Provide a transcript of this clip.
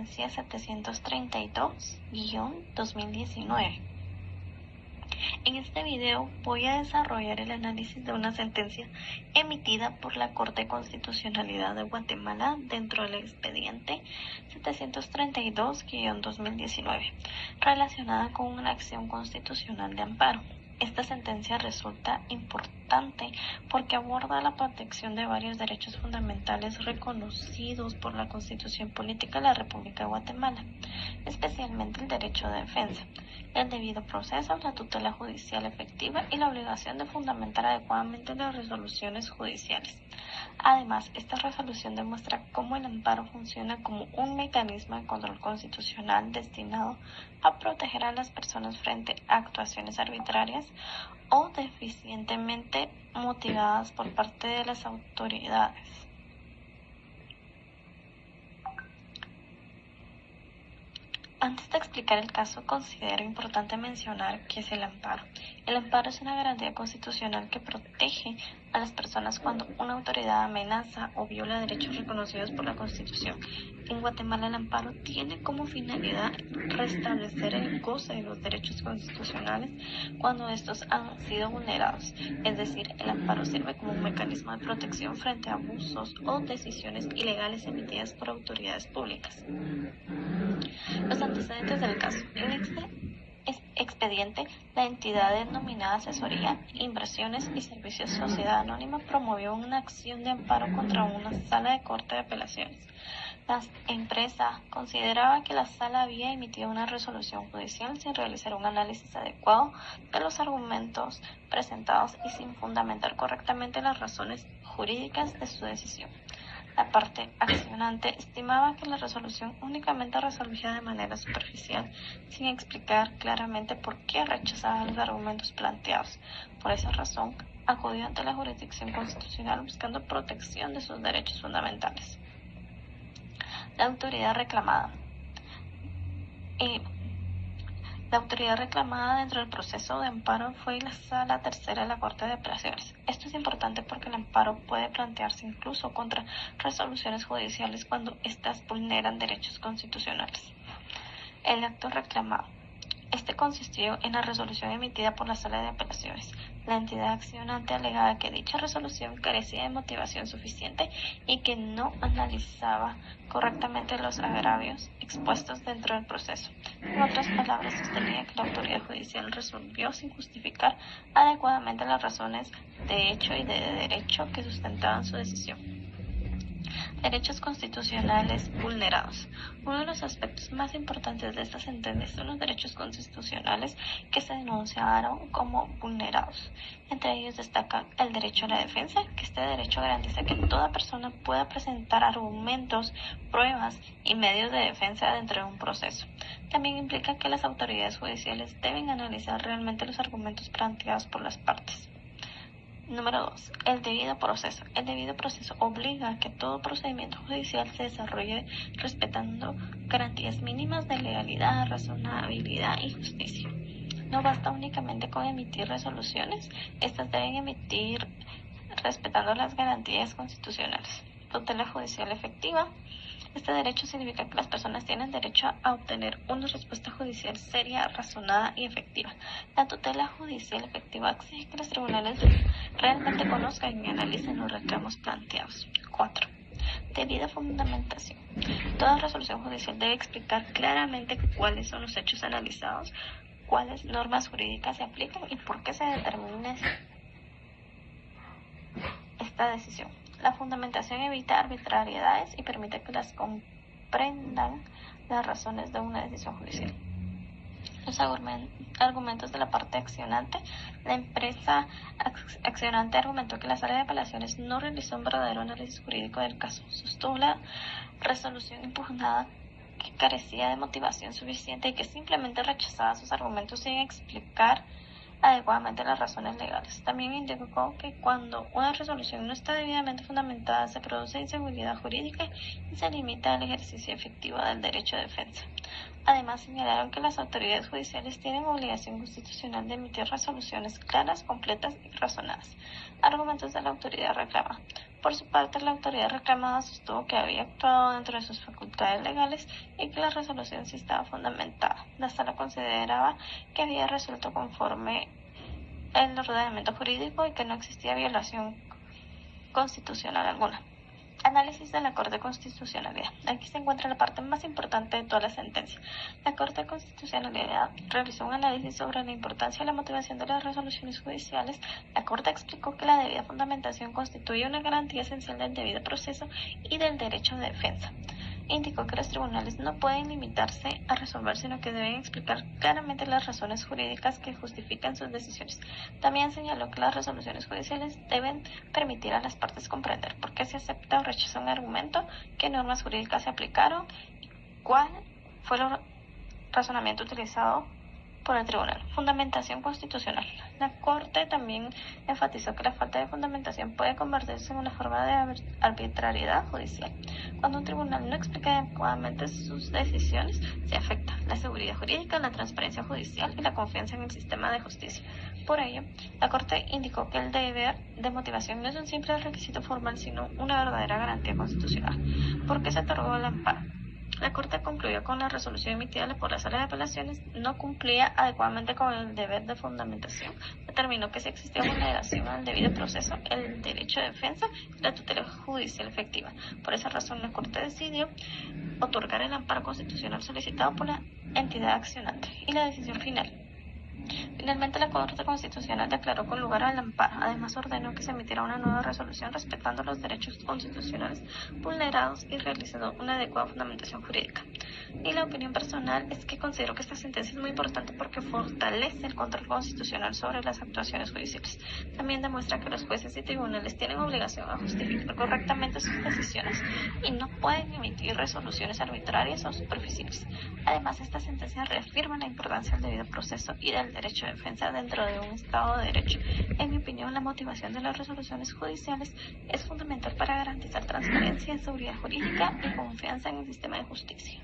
sentencia 732-2019. En este video voy a desarrollar el análisis de una sentencia emitida por la Corte de Constitucionalidad de Guatemala dentro del expediente 732-2019, relacionada con una acción constitucional de amparo. Esta sentencia resulta importante porque aborda la protección de varios derechos fundamentales reconocidos por la Constitución Política de la República de Guatemala, especialmente el derecho de defensa, el debido proceso, la tutela judicial efectiva y la obligación de fundamentar adecuadamente las resoluciones judiciales. Además, esta resolución demuestra cómo el amparo funciona como un mecanismo de control constitucional destinado a proteger a las personas frente a actuaciones arbitrarias o deficientemente motivadas por parte de las autoridades. Antes de explicar el caso, considero importante mencionar qué es el amparo. El amparo es una garantía constitucional que protege a las personas cuando una autoridad amenaza o viola derechos reconocidos por la Constitución. En Guatemala, el amparo tiene como finalidad restablecer el goce de los derechos constitucionales cuando estos han sido vulnerados. Es decir, el amparo sirve como un mecanismo de protección frente a abusos o decisiones ilegales emitidas por autoridades públicas. Los antecedentes del caso. En este expediente, la entidad denominada Asesoría, Inversiones y Servicios Sociedad Anónima promovió una acción de amparo contra una sala de corte de apelaciones. La empresa consideraba que la sala había emitido una resolución judicial sin realizar un análisis adecuado de los argumentos presentados y sin fundamentar correctamente las razones jurídicas de su decisión. La parte accionante estimaba que la resolución únicamente resolvía de manera superficial, sin explicar claramente por qué rechazaba los argumentos planteados. Por esa razón, acudió ante la jurisdicción constitucional buscando protección de sus derechos fundamentales. La autoridad reclamada. La autoridad reclamada dentro del proceso de amparo fue la Sala Tercera de la Corte de Apelaciones. Esto es importante porque el amparo puede plantearse incluso contra resoluciones judiciales cuando éstas vulneran derechos constitucionales. El acto reclamado. Este consistió en la resolución emitida por la Sala de Apelaciones. La entidad accionante alegaba que dicha resolución carecía de motivación suficiente y que no analizaba correctamente los agravios expuestos dentro del proceso. En otras palabras, sostenía que la autoridad judicial resolvió sin justificar adecuadamente las razones de hecho y de derecho que sustentaban su decisión. Derechos constitucionales vulnerados. Uno de los aspectos más importantes de esta sentencia son los derechos constitucionales que se denunciaron como vulnerados. Entre ellos destaca el derecho a la defensa, que este derecho garantiza que toda persona pueda presentar argumentos, pruebas y medios de defensa dentro de un proceso. También implica que las autoridades judiciales deben analizar realmente los argumentos planteados por las partes. Número 2. El debido proceso. El debido proceso obliga a que todo procedimiento judicial se desarrolle respetando garantías mínimas de legalidad, razonabilidad y justicia. No basta únicamente con emitir resoluciones, estas deben emitir respetando las garantías constitucionales. Tutela judicial efectiva. Este derecho significa que las personas tienen derecho a obtener una respuesta judicial seria, razonada y efectiva. La tutela judicial efectiva exige que los tribunales realmente conozcan y analicen los reclamos planteados. 4. Debida fundamentación. Toda resolución judicial debe explicar claramente cuáles son los hechos analizados, cuáles normas jurídicas se aplican y por qué se determina esta decisión. La fundamentación evita arbitrariedades y permite que las comprendan las razones de una decisión judicial. Los argumentos de la parte accionante. La empresa accionante argumentó que la Sala de Apelaciones no realizó un verdadero análisis jurídico del caso. Sostuvo la resolución impugnada que carecía de motivación suficiente y que simplemente rechazaba sus argumentos sin explicar adecuadamente las razones legales. También indicó que cuando una resolución no está debidamente fundamentada se produce inseguridad jurídica y se limita al ejercicio efectivo del derecho de defensa. Además, señalaron que las autoridades judiciales tienen obligación constitucional de emitir resoluciones claras, completas y razonadas. Argumentos de la autoridad reclama. Por su parte, la autoridad reclamada sostuvo que había actuado dentro de sus facultades legales y que la resolución sí estaba fundamentada. La sala consideraba que había resuelto conforme el ordenamiento jurídico y que no existía violación constitucional alguna. Análisis de la Corte de Constitucionalidad. Aquí se encuentra la parte más importante de toda la sentencia. La Corte de Constitucionalidad realizó un análisis sobre la importancia y la motivación de las resoluciones judiciales. La Corte explicó que la debida fundamentación constituye una garantía esencial del debido proceso y del derecho de defensa. Indicó que los tribunales no pueden limitarse a resolver, sino que deben explicar claramente las razones jurídicas que justifican sus decisiones. También señaló que las resoluciones judiciales deben permitir a las partes comprender por qué se acepta o rechaza un argumento, qué normas jurídicas se aplicaron y cuál fue el razonamiento utilizado por el tribunal. Fundamentación constitucional. La Corte también enfatizó que la falta de fundamentación puede convertirse en una forma de arbitrariedad judicial. Cuando un tribunal no explica adecuadamente sus decisiones, se afecta la seguridad jurídica, la transparencia judicial y la confianza en el sistema de justicia. Por ello, la Corte indicó que el deber de motivación no es un simple requisito formal, sino una verdadera garantía constitucional. ¿Por qué se otorgó el amparo? La Corte concluyó que la resolución emitida por la Sala de Apelaciones no cumplía adecuadamente con el deber de fundamentación. Determinó que si existía vulneración al debido proceso, el derecho de defensa y la tutela judicial efectiva. Por esa razón, la Corte decidió otorgar el amparo constitucional solicitado por la entidad accionante. Y la decisión final. Finalmente, la Corte Constitucional declaró con lugar al amparo. Además, ordenó que se emitiera una nueva resolución respetando los derechos constitucionales vulnerados y realizando una adecuada fundamentación jurídica. Y la opinión personal es que considero que esta sentencia es muy importante porque fortalece el control constitucional sobre las actuaciones judiciales. También demuestra que los jueces y tribunales tienen obligación a justificar correctamente sus decisiones y no pueden emitir resoluciones arbitrarias o superficiales. Además, esta sentencia reafirma la importancia del debido proceso y del derecho de defensa dentro de un Estado de Derecho. En mi opinión, la motivación de las resoluciones judiciales es fundamental para garantizar transparencia, seguridad jurídica y confianza en el sistema de justicia.